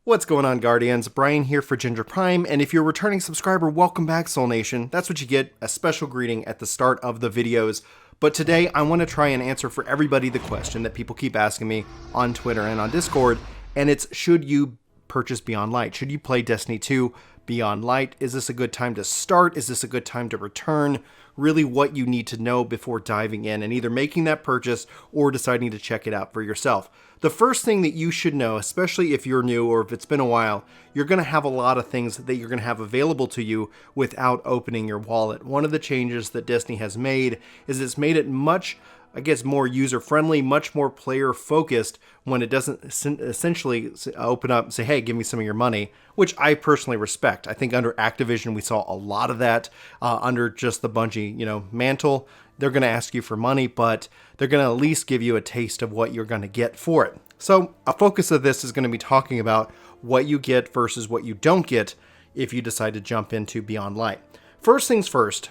What's going on, Guardians? Brian here for Ginger Prime, and if you're a returning subscriber, welcome back, Soul Nation. That's what you get, a special greeting at the start of the videos. But today, I want to try and answer for everybody the question that people keep asking me on Twitter and on Discord, and it's, should you purchase Beyond Light? Should you play Destiny 2 Beyond Light? Is this a good time to start? Is this a good time to return? Really what you need to know before diving in and either making that purchase or deciding to check it out for yourself. The first thing that you should know, especially if you're new or if it's been a while, you're going to have a lot of things that you're going to have available to you without opening your wallet. One of the changes that Destiny has made is it's made it much, I guess, more user-friendly, much more player-focused when it doesn't essentially open up and say, hey, give me some of your money, which I personally respect. I think under Activision, we saw a lot of that under just the Bungie, mantle. They're going to ask you for money, but they're going to at least give you a taste of what you're going to get for it. So a focus of this is going to be talking about what you get versus what you don't get if you decide to jump into Beyond Light. First things first,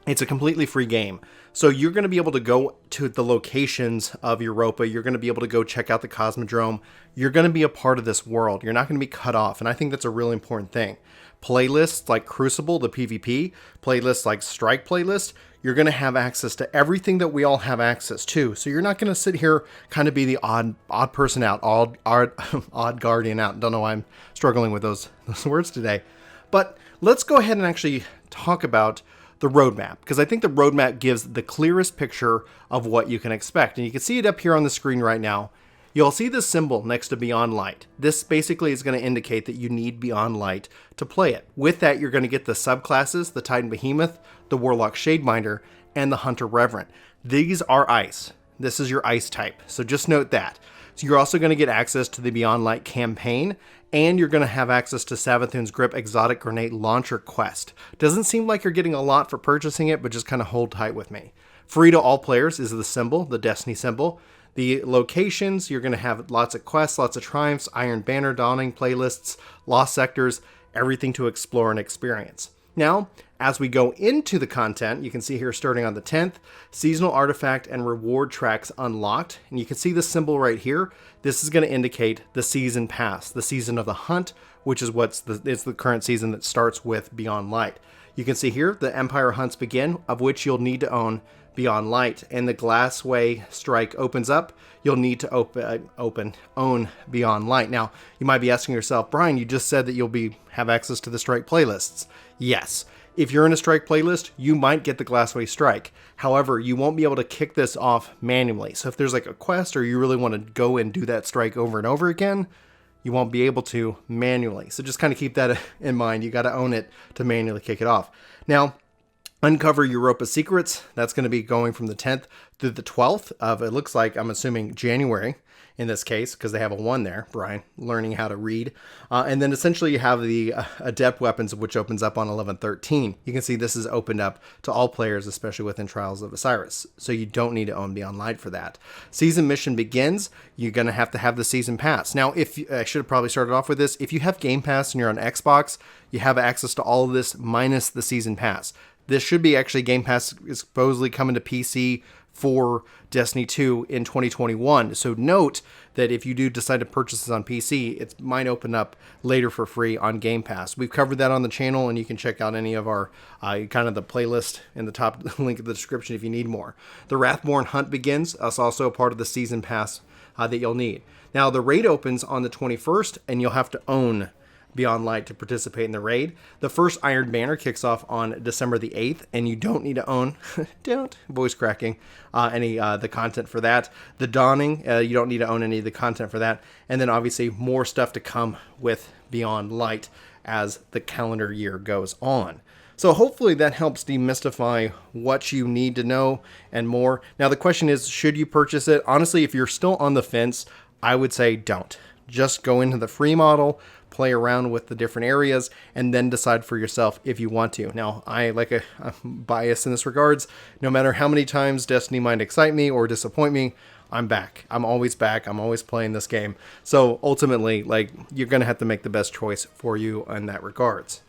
it's a completely free game. So you're going to be able to go to the locations of Europa. You're going to be able to go check out the Cosmodrome. You're going to be a part of this world. You're not going to be cut off. And I think that's a really important thing. Playlists like Crucible, the PvP, playlists like Strike playlist, you're going to have access to everything that we all have access to. So you're not going to sit here kind of be the odd person out, odd guardian out. Don't know why I'm struggling with those words today. But let's go ahead and actually talk about the roadmap, because I think the roadmap gives the clearest picture of what you can expect. And you can see it up here on the screen right now. You'll see this symbol next to Beyond Light. This basically is going to indicate that you need Beyond Light to play it. With that, you're going to get the subclasses, the Titan Behemoth, the Warlock Shademinder, and the Hunter Reverend. These are ice. This is your ice type, so just note that. So you're also going to get access to the Beyond Light campaign, and you're going to have access to Savathun's Grip Exotic Grenade Launcher Quest. Doesn't seem like you're getting a lot for purchasing it, but just kind of hold tight with me. Free to all players is the symbol, the Destiny symbol. The locations, you're going to have lots of quests, lots of triumphs, Iron Banner Dawning playlists, lost sectors, everything to explore and experience. Now, as we go into the content, you can see here starting on the 10th, seasonal artifact and reward tracks unlocked. And you can see the symbol right here. This is going to indicate the season pass, the season of the hunt, which is it's the current season that starts with Beyond Light. You can see here the Empire hunts begin, of which you'll need to own Beyond Light, and the Glassway Strike opens up. You'll need to own Beyond Light. Now, you might be asking yourself, Brian, you just said that you'll have access to the Strike playlists. Yes. If you're in a Strike playlist, you might get the Glassway Strike. However, you won't be able to kick this off manually. So if there's like a quest or you really want to go and do that strike over and over again, you won't be able to manually. So just kind of keep that in mind. You got to own it to manually kick it off. Now, Uncover Europa Secrets. That's going to be going from the 10th through the 12th of, it looks like, I'm assuming January in this case, because they have a 1 there, Brian, learning how to read. And then essentially you have the Adept Weapons, which opens up on 11/13. You can see this is opened up to all players, especially within Trials of Osiris. So you don't need to own Beyond Light for that. Season Mission begins. You're going to have the Season Pass. Now, I should have probably started off with this. If you have Game Pass and you're on Xbox, you have access to all of this minus the Season Pass. This should be actually Game Pass is supposedly coming to PC for Destiny 2 in 2021. So note that if you do decide to purchase this on PC, it might open up later for free on Game Pass. We've covered that on the channel, and you can check out any of our kind of the playlist in the top link of the description if you need more. The Wrathborn Hunt begins. That's also a part of the Season Pass that you'll need. Now, the raid opens on the 21st, and you'll have to own Beyond Light to participate in the raid. The first Iron Banner kicks off on December the 8th, and you don't need to own, voice cracking, the content for that. The Dawning, you don't need to own any of the content for that. And then obviously more stuff to come with Beyond Light as the calendar year goes on. So hopefully that helps demystify what you need to know and more. Now the question is, should you purchase it? Honestly, if you're still on the fence, I would say don't. Just go into the free model, play around with the different areas, and then decide for yourself if you want to. Now, I'm biased in this regards. No matter how many times Destiny might excite me or disappoint me, I'm back. I'm always back. I'm always playing this game. So ultimately, you're going to have to make the best choice for you in that regards.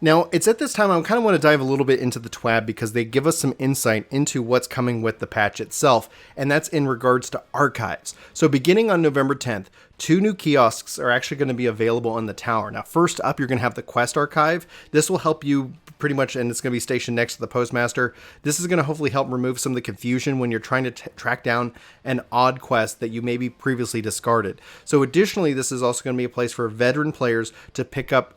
Now, it's at this time I kind of want to dive a little bit into the TWAB because they give us some insight into what's coming with the patch itself, and that's in regards to archives. So beginning on November 10th, 2 new kiosks are actually going to be available on the tower. Now, first up, you're going to have the quest archive. This will help you pretty much, and it's going to be stationed next to the postmaster. This is going to hopefully help remove some of the confusion when you're trying to track down an odd quest that you maybe previously discarded. So additionally, this is also going to be a place for veteran players to pick up,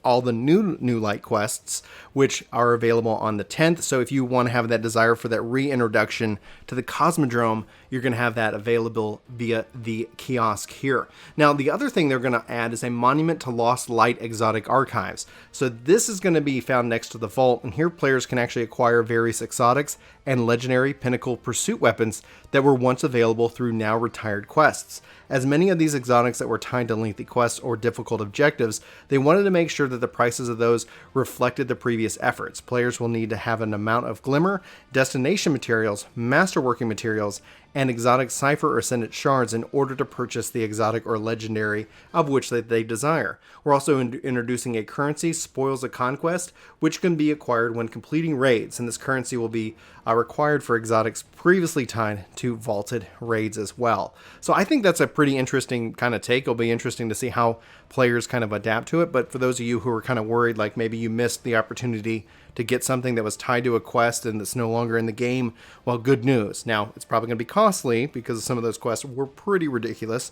all the new light quests, which are available on the 10th. So if you want to have that desire for that reintroduction to the Cosmodrome, you're going to have that available via the kiosk here. Now, the other thing they're going to add is a Monument to Lost Light exotic archives. So this is going to be found next to the vault, and here players can actually acquire various exotics and legendary pinnacle pursuit weapons that were once available through now retired quests. As many of these exotics that were tied to lengthy quests or difficult objectives, they wanted to make sure that the prices of those reflected the previous efforts. Players will need to have an amount of glimmer, destination materials, masterworking materials, and exotic cipher or ascendant shards in order to purchase the exotic or legendary of which they desire. We're also introducing a currency, Spoils of Conquest, which can be acquired when completing raids, and this currency will be required for exotics previously tied to vaulted raids as well. So I think that's a pretty interesting kind of take. It'll be interesting to see how players kind of adapt to it, but for those of you who are kind of worried, like maybe you missed the opportunity to get something that was tied to a quest and that's no longer in the game, well, good news. Now, it's probably going to be costly because some of those quests were pretty ridiculous,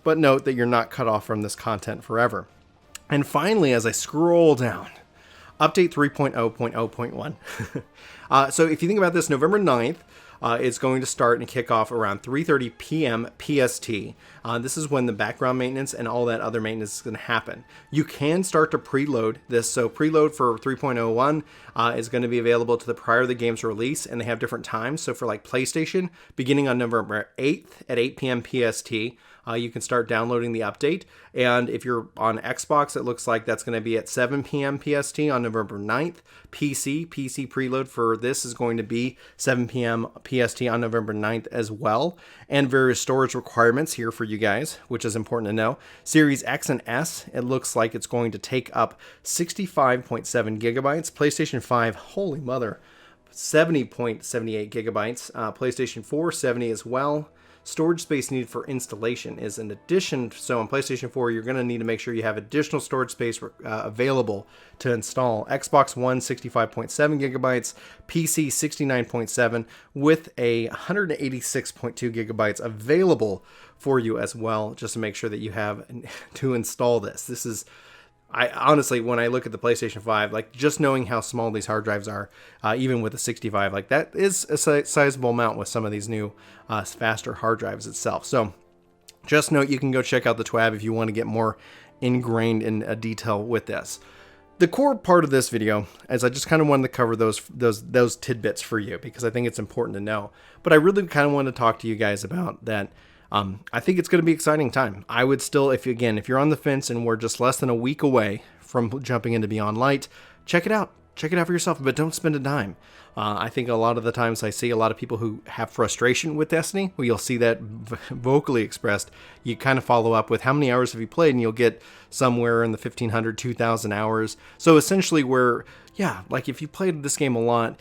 but note that you're not cut off from this content forever. And finally, as I scroll down, update 3.0.0.1. So if you think about this, November 9th, it's going to start and kick off around 3:30 p.m. PST. This is when the background maintenance and all that other maintenance is going to happen. You can start to preload this. So preload for 3.01 is going to be available to the prior to the game's release, and they have different times. So for like PlayStation, beginning on November 8th at 8 p.m. PST, you can start downloading the update. And if you're on Xbox, it looks like that's going to be at 7 p.m. PST on November 9th. PC preload for this is going to be 7 p.m. PST on November 9th as well. And various storage requirements here for you guys, which is important to know. Series X and S, it looks like it's going to take up 65.7 gigabytes. PlayStation 5, holy mother, 70.78 gigabytes. PlayStation 4, 70 as well. Storage space needed for installation is an addition. So on PlayStation 4, you're going to need to make sure you have additional storage space available to install. Xbox One, 65.7 gigabytes, PC, 69.7, with a 186.2 gigabytes available for you as well, just to make sure that you have to install this. This is, I honestly, when I look at the PlayStation 5, like just knowing how small these hard drives are, even with the 65, like that is a sizable amount with some of these new faster hard drives itself. So just note, you can go check out the TWAB if you want to get more ingrained in detail with this. The core part of this video is I just kind of wanted to cover those tidbits for you because I think it's important to know. But I really kind of want to talk to you guys about that. I think it's going to be an exciting time. I would still, if you're on the fence and we're just less than a week away from jumping into Beyond Light, check it out. Check it out for yourself, but don't spend a dime. I think a lot of the times I see a lot of people who have frustration with Destiny, well, you'll see that vocally expressed. You kind of follow up with how many hours have you played, and you'll get somewhere in the 1,500, 2,000 hours. So essentially like if you played this game a lot,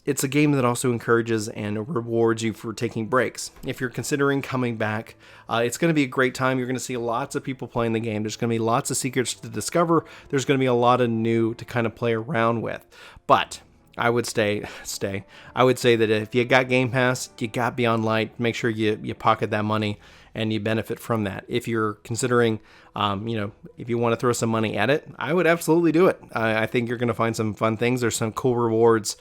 it's a game that also encourages and rewards you for taking breaks. If you're considering coming back, it's going to be a great time. You're going to see lots of people playing the game. There's going to be lots of secrets to discover. There's going to be a lot of new to kind of play around with. But I would I would say that if you got Game Pass, you got Beyond Light, make sure you pocket that money and you benefit from that. If you're considering, if you want to throw some money at it, I would absolutely do it. I think you're going to find some fun things. There's some cool rewards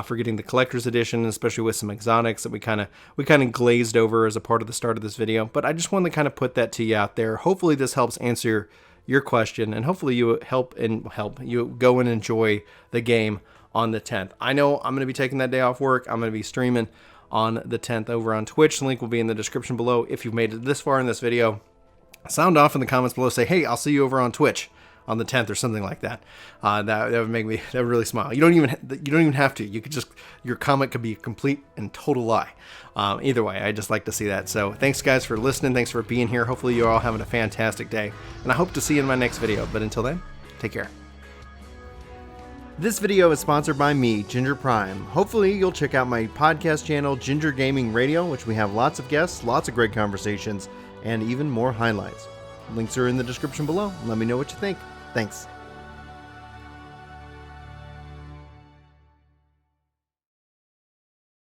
for getting the collector's edition, especially with some exotics that we kind of glazed over as a part of the start of this video. But I just wanted to kind of put that to you out there. Hopefully this helps answer your question, and hopefully you help you go and enjoy the game on the 10th. I know I'm going to be taking that day off work. I'm going to be streaming on the 10th over on Twitch. The link will be in the description below. If you've made it this far in this video, sound off in the comments below. Say, hey, I'll see you over on Twitch on the 10th or something like that. That would make me really smile. You don't even have to. You could just, your comment could be a complete and total lie. Either way, I just like to see that. So thanks guys for listening. Thanks for being here. Hopefully you're all having a fantastic day, and I hope to see you in my next video. But until then, take care. This video is sponsored by me, Ginger Prime. Hopefully you'll check out my podcast channel, Ginger Gaming Radio, which we have lots of guests, lots of great conversations, and even more highlights. Links are in the description below. Let me know what you think. Thanks.